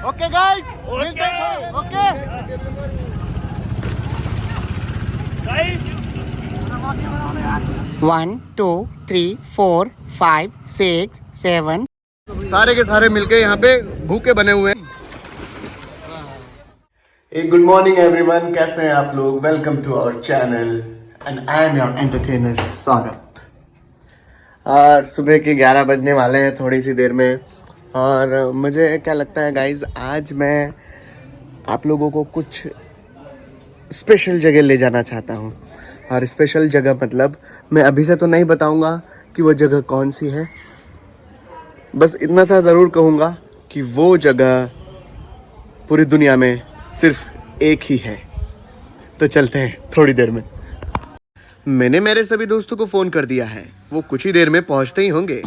Okay guys, मिलते हैं। Okay guys, 1 2 3 4 5 6 7 सारे के सारे मिलके यहाँ पे भूखे बने हुए हैं। गुड मॉर्निंग एवरीवन, कैसे हैं आप लोग। Welcome to our channel and I am your entertainer Saurabh. और सुबह के 11 बजने वाले हैं थोड़ी सी देर में। और मुझे क्या लगता है गाइज, आज मैं आप लोगों को कुछ स्पेशल जगह ले जाना चाहता हूँ। और स्पेशल जगह मतलब मैं अभी से तो नहीं बताऊँगा कि वो जगह कौन सी है, बस इतना सा ज़रूर कहूँगा कि वो जगह पूरी दुनिया में सिर्फ एक ही है। तो चलते हैं थोड़ी देर में। मैंने मेरे सभी दोस्तों को फ़ोन कर दिया है, वो कुछ ही देर में पहुंचते ही होंगे।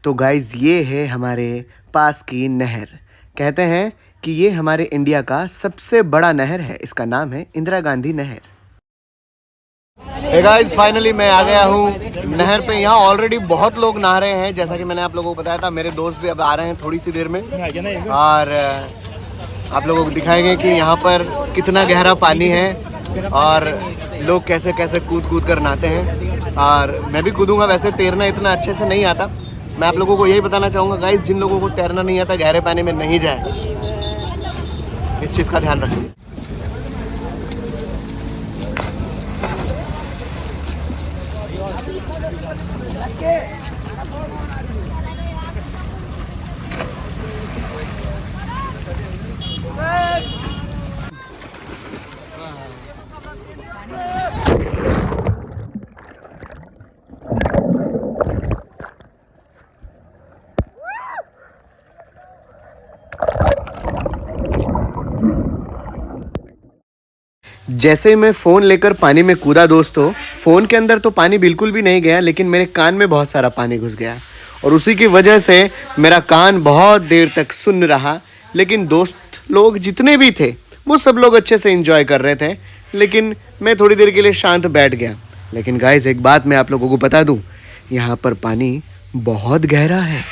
तो गाइज, ये है हमारे पास की नहर। कहते हैं कि ये हमारे इंडिया का सबसे बड़ा नहर है। इसका नाम है इंदिरा गांधी नहर। हे गाइस, फाइनली मैं आ गया हूँ नहर पे। यहाँ ऑलरेडी बहुत लोग नहा रहे हैं, जैसा कि मैंने आप लोगों को बताया था। मेरे दोस्त भी अब आ रहे हैं थोड़ी सी देर में, और आप लोगों को दिखाएंगे कि यहाँ पर कितना गहरा पानी है और लोग कैसे कैसे कूद कूद कर नहाते हैं। और मैं भी कूदूंगा, वैसे तैरना इतना अच्छे से नहीं आता। मैं आप लोगों को यही बताना चाहूँगा गाइस, जिन लोगों को तैरना नहीं आता गहरे पानी में नहीं जाए, इस चीज़ का ध्यान रखें। जैसे ही मैं फ़ोन लेकर पानी में कूदा दोस्तों, फ़ोन के अंदर तो पानी बिल्कुल भी नहीं गया, लेकिन मेरे कान में बहुत सारा पानी घुस गया। और उसी की वजह से मेरा कान बहुत देर तक सुन्न रहा। लेकिन दोस्त लोग जितने भी थे वो सब लोग अच्छे से एंजॉय कर रहे थे, लेकिन मैं थोड़ी देर के लिए शांत बैठ गया। लेकिन गाइस, एक बात मैं आप लोगों को बता दूँ, यहाँ पर पानी बहुत गहरा है।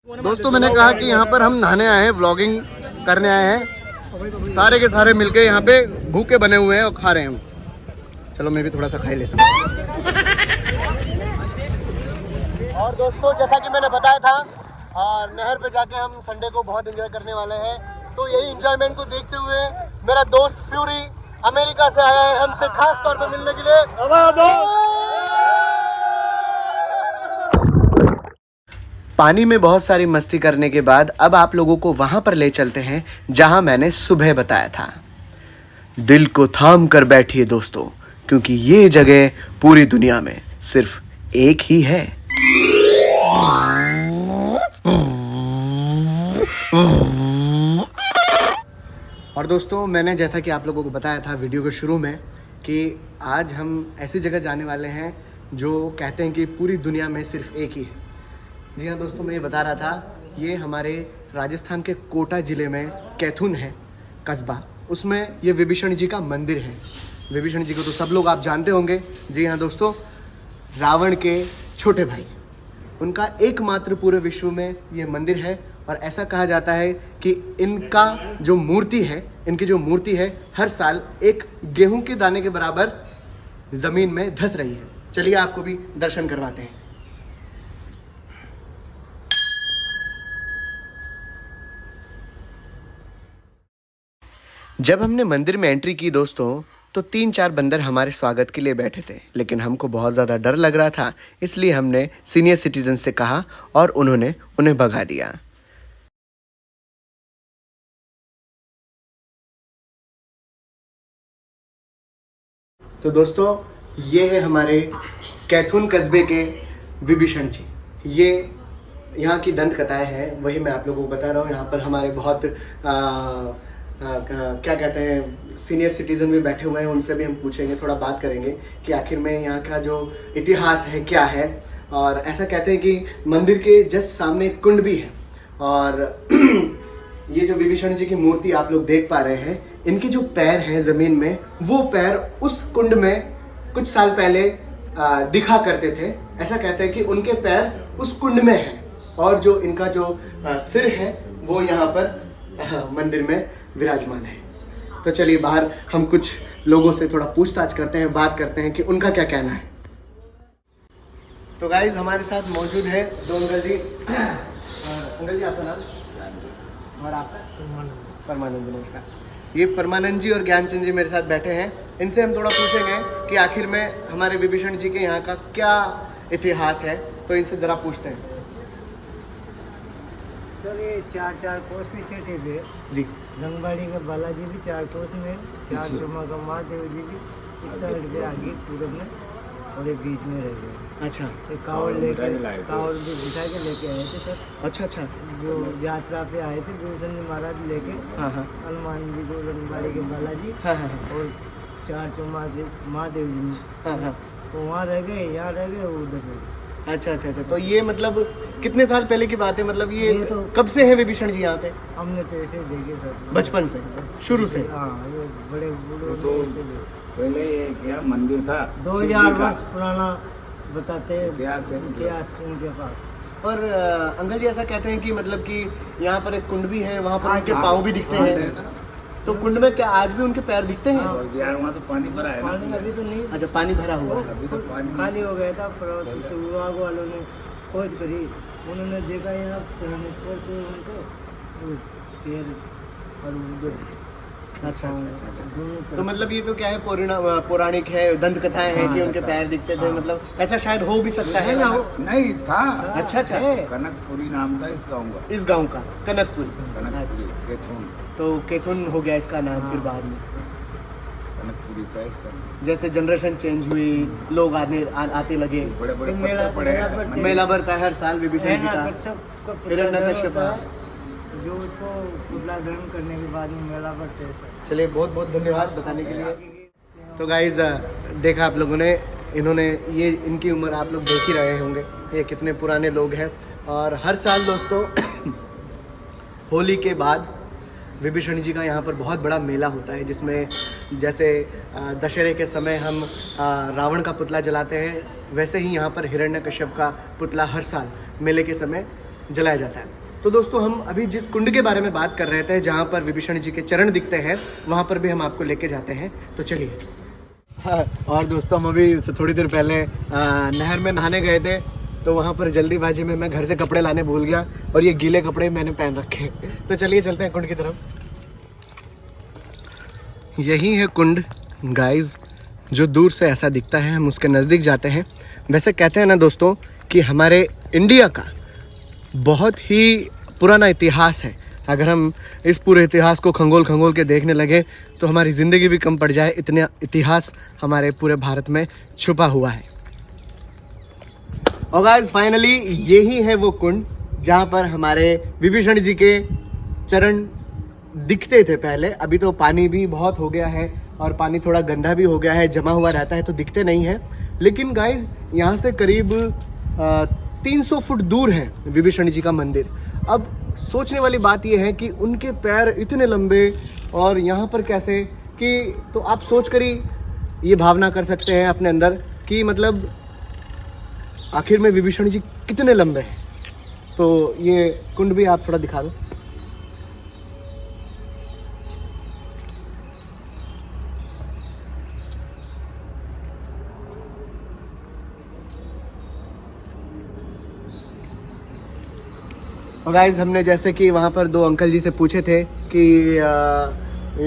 दोस्तों, मैंने कहा कि यहाँ पर हम नहाने आए हैं, व्लॉगिंग करने आए हैं। सारे के सारे मिलके यहाँ पे भूखे बने हुए हैं और खा रहे हैं। चलो मैं भी थोड़ा सा खा ही लेता हूँ। और दोस्तों, जैसा कि मैंने बताया था, नहर पे जाके हम संडे को बहुत एंजॉय करने वाले हैं। तो यही एंजॉयमेंट को देखते हुए मेरा दोस्त फ्यूरी अमेरिका से आया है हमसे खास तौर पे मिलने के लिए। पानी में बहुत सारी मस्ती करने के बाद अब आप लोगों को वहां पर ले चलते हैं जहां मैंने सुबह बताया था। दिल को थाम कर बैठिए दोस्तों, क्योंकि ये जगह पूरी दुनिया में सिर्फ एक ही है। और दोस्तों, मैंने जैसा कि आप लोगों को बताया था वीडियो के शुरू में कि आज हम ऐसी जगह जाने वाले हैं जो कहते हैं कि पूरी दुनिया में सिर्फ एक ही है। जी हाँ दोस्तों, मैं ये बता रहा था, ये हमारे राजस्थान के कोटा ज़िले में कैथून है कस्बा, उसमें ये विभीषण जी का मंदिर है। विभीषण जी को तो सब लोग आप जानते होंगे। जी हाँ दोस्तों, रावण के छोटे भाई, उनका एकमात्र पूरे विश्व में ये मंदिर है। और ऐसा कहा जाता है कि इनका जो मूर्ति है, इनकी जो मूर्ति है, हर साल एक गेहूं के दाने के बराबर ज़मीन में धंस रही है। चलिए आपको भी दर्शन करवाते हैं। जब हमने मंदिर में एंट्री की दोस्तों, तो 3-4 बंदर हमारे स्वागत के लिए बैठे थे, लेकिन हमको बहुत ज़्यादा डर लग रहा था, इसलिए हमने सीनियर सिटीजन से कहा और उन्होंने उन्हें भगा दिया। तो दोस्तों, ये है हमारे कैथून कस्बे के विभीषण जी। ये यहाँ की दंत कथाएं हैं, वही मैं आप लोगों को बता रहा हूँ। यहाँ पर हमारे बहुत क्या कहते हैं, सीनियर सिटीजन भी बैठे हुए हैं, उनसे भी हम पूछेंगे, थोड़ा बात करेंगे कि आखिर में यहाँ का जो इतिहास है क्या है। और ऐसा कहते हैं कि मंदिर के जस्ट सामने एक कुंड भी है, और ये जो विभीषण जी की मूर्ति आप लोग देख पा रहे हैं, इनके जो पैर हैं जमीन में, वो पैर उस कुंड में कुछ साल पहले दिखा करते थे। ऐसा कहते हैं कि उनके पैर उस कुंड में हैं और जो इनका जो सिर है वो यहाँ पर मंदिर में विराजमान है। तो चलिए बाहर हम कुछ लोगों से थोड़ा पूछताछ करते हैं, बात करते हैं कि उनका क्या कहना है। तो गाइज हमारे साथ मौजूद है दो अंकल जी। अंकल जी आपका नाम और आपका? परमानंद। नमस्कार। ये परमानंद जी और ज्ञानचंद जी मेरे साथ बैठे हैं। इनसे हम थोड़ा पूछेंगे कि आखिर में हमारे विभीषण जी के यहाँ का क्या इतिहास है, तो इनसे जरा पूछते हैं। सर ये चार कोस की छठी पे जी। रंगबाड़ी के बालाजी भी 4 कोस में, 4 चुमा का महादेव जी भी इस साइड के आगे पूरब में और एक बीच में रह गए। अच्छा एक कावड़ लेके कावड़ भी बिठा के लेके आए थे सर। अच्छा। जो यात्रा पे आए थे विभीषण जी महाराज लेके हाँ। हनुमान जी को रंगबाड़ी के बालाजी हाँ। और 4 चुमा के महादेव जी हाँ। तो वहाँ रह गए, यहाँ रह गए, उधर रह गए। अच्छा। तो ये मतलब कितने साल पहले की बात है? मतलब ये ये तो कब से है विभीषण जी यहाँ पे? हमने तो ऐसे देखे सर, बचपन से, शुरू से? हाँ, ये बड़े बूढ़े तो ऐसे देखे। पहले ये क्या मंदिर था, 2000 वर्ष पुराना बताते हैं इतिहास है इतिहास इनके पास। और अंकल जी ऐसा कहते हैं कि मतलब कि यहाँ पर एक कुंड भी है, वहाँ पर हाँ, उनके हाँ, पाँव भी दिखते हैं। तो कुंड में क्या आज भी उनके पैर दिखते हैं? और बिहार वहाँ तो पानी भरा है पानी ना। अभी तो नहीं, अच्छा, पानी भरा हुआ है। अभी तो पानी खाली हो गया था। पुरातत्व विभाग वालों ने खोज करी, उन्होंने देखा यहाँ चरणेश्वर से उनको वो पैर और उधर अच्छा। दोनों तो तरफ। मतलब ये तो क्या है, पौराणिक है, दंत कथाएं हैं कि उनके पैर दिखते थे। मतलब ऐसा शायद हो भी सकता है ना? नहीं था। अच्छा। कनकपुरी नाम था इस गाँव का। इस गांव का कनकपुरी। कनकपुरी अच्छा। केथुन, तो केथुन हो गया इसका नाम फिर बाद में। कनकपुरी था इसका नाम। जैसे जनरेशन चेंज हुई, लोग आते लगे, बड़े बड़े फिर मेला- पत्थर पड़े मेला हैं। बढ़ते- मेला बढ़ता है हर साल विभीषण जी का। हिरण्यकश्यप का पुतला हिरण्यकश्यप, होता है, जो उसको पुतला ग्रहण करने के बाद में मेला बढ़ते हैं सर। चलिए बहुत बहुत धन्यवाद बताने के लिए। तो गाइज देखा आप लोगों ने, इन्होंने ये इनकी उम्र आप लोग देख ही रहे होंगे, ये कितने पुराने लोग हैं। और हर साल दोस्तों होली के बाद विभीषण जी का यहाँ पर बहुत बड़ा मेला होता है, जिसमें जैसे दशहरे के समय हम रावण का पुतला जलाते हैं, वैसे ही यहाँ पर हिरण्यकश्यप का पुतला हर साल मेले के समय जलाया जाता है। तो दोस्तों हम अभी जिस कुंड के बारे में बात कर रहे थे, जहाँ पर विभीषण जी के चरण दिखते हैं, वहाँ पर भी हम आपको लेके जाते हैं। तो चलिए। हाँ, और दोस्तों हम अभी थोड़ी देर पहले नहर में नहाने गए थे, तो वहाँ पर जल्दीबाजी में मैं घर से कपड़े लाने भूल गया और ये गीले कपड़े मैंने पहन रखे। तो चलिए चलते हैं कुंड की तरफ। यही है कुंड गाइस, जो दूर से ऐसा दिखता है, हम उसके नज़दीक जाते हैं। वैसे कहते हैं ना दोस्तों कि हमारे इंडिया का बहुत ही पुराना इतिहास है। अगर हम इस पूरे इतिहास को खंगोल के देखने लगे तो हमारी ज़िंदगी भी कम पड़ जाए, इतना इतिहास हमारे पूरे भारत में छुपा हुआ है। और गाइस फाइनली यही है वो कुंड जहाँ पर हमारे विभीषण जी के चरण दिखते थे पहले। अभी तो पानी भी बहुत हो गया है और पानी थोड़ा गंदा भी हो गया है, जमा हुआ रहता है तो दिखते नहीं है। लेकिन गाइस यहाँ से करीब 300 फुट दूर है विभीषण जी का मंदिर। अब सोचने वाली बात यह है कि उनके पैर इतने लंबे और यहाँ पर कैसे, कि तो आप सोच कर ही ये भावना कर सकते हैं अपने अंदर कि मतलब आखिर में विभीषण जी कितने लंबे हैं। तो ये कुंड भी आप थोड़ा दिखा दो। और गाइस हमने जैसे कि वहाँ पर दो अंकल जी से पूछे थे कि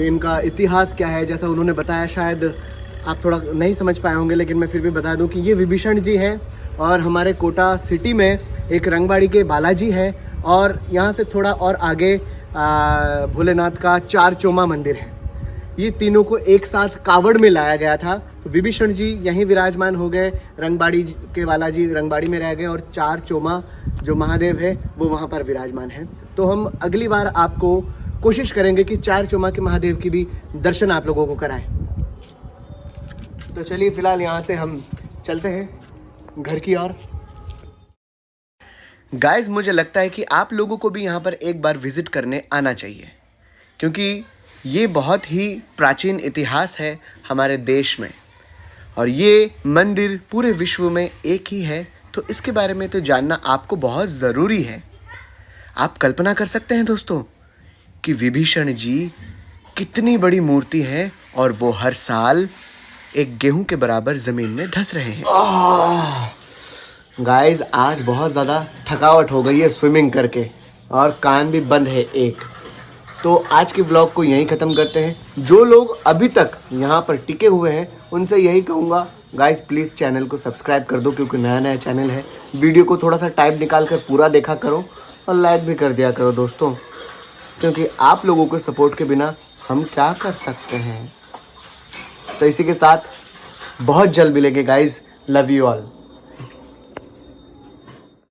इनका इतिहास क्या है, जैसा उन्होंने बताया शायद आप थोड़ा नहीं समझ पाए होंगे, लेकिन मैं फिर भी बता दूं कि ये विभीषण जी हैं और हमारे कोटा सिटी में एक रंगबाड़ी के बालाजी है और यहाँ से थोड़ा और आगे भोलेनाथ का 4 चोमा मंदिर है। ये तीनों को एक साथ कावड़ में लाया गया था। तो विभीषण जी यहीं विराजमान हो गए, रंगबाड़ी के बालाजी रंगबाड़ी में रह गए और 4 चोमा जो महादेव है वो वहाँ पर विराजमान है। तो हम अगली बार आपको कोशिश करेंगे कि 4 चोमा के महादेव की भी दर्शन आप लोगों को कराएं। तो चलिए फिलहाल यहाँ से हम चलते हैं घर की ओर। गाइस मुझे लगता है कि आप लोगों को भी यहाँ पर एक बार विज़िट करने आना चाहिए, क्योंकि ये बहुत ही प्राचीन इतिहास है हमारे देश में और ये मंदिर पूरे विश्व में एक ही है, तो इसके बारे में तो जानना आपको बहुत ज़रूरी है। आप कल्पना कर सकते हैं दोस्तों कि विभीषण जी कितनी बड़ी मूर्ति है और वो हर साल एक गेहूं के बराबर ज़मीन में धंस रहे हैं। गाइस आज बहुत ज़्यादा थकावट हो गई है स्विमिंग करके और कान भी बंद है एक। तो आज के व्लॉग को यहीं ख़त्म करते हैं। जो लोग अभी तक यहाँ पर टिके हुए हैं उनसे यही कहूँगा, गाइस प्लीज़ चैनल को सब्सक्राइब कर दो, क्योंकि नया नया चैनल है। वीडियो को थोड़ा सा टाइम निकाल कर पूरा देखा करो और लाइक भी कर दिया करो दोस्तों, क्योंकि आप लोगों के सपोर्ट के बिना हम क्या कर सकते हैं। तो इसी के साथ बहुत जल्द मिलेंगे गाइस, लव यू ऑल।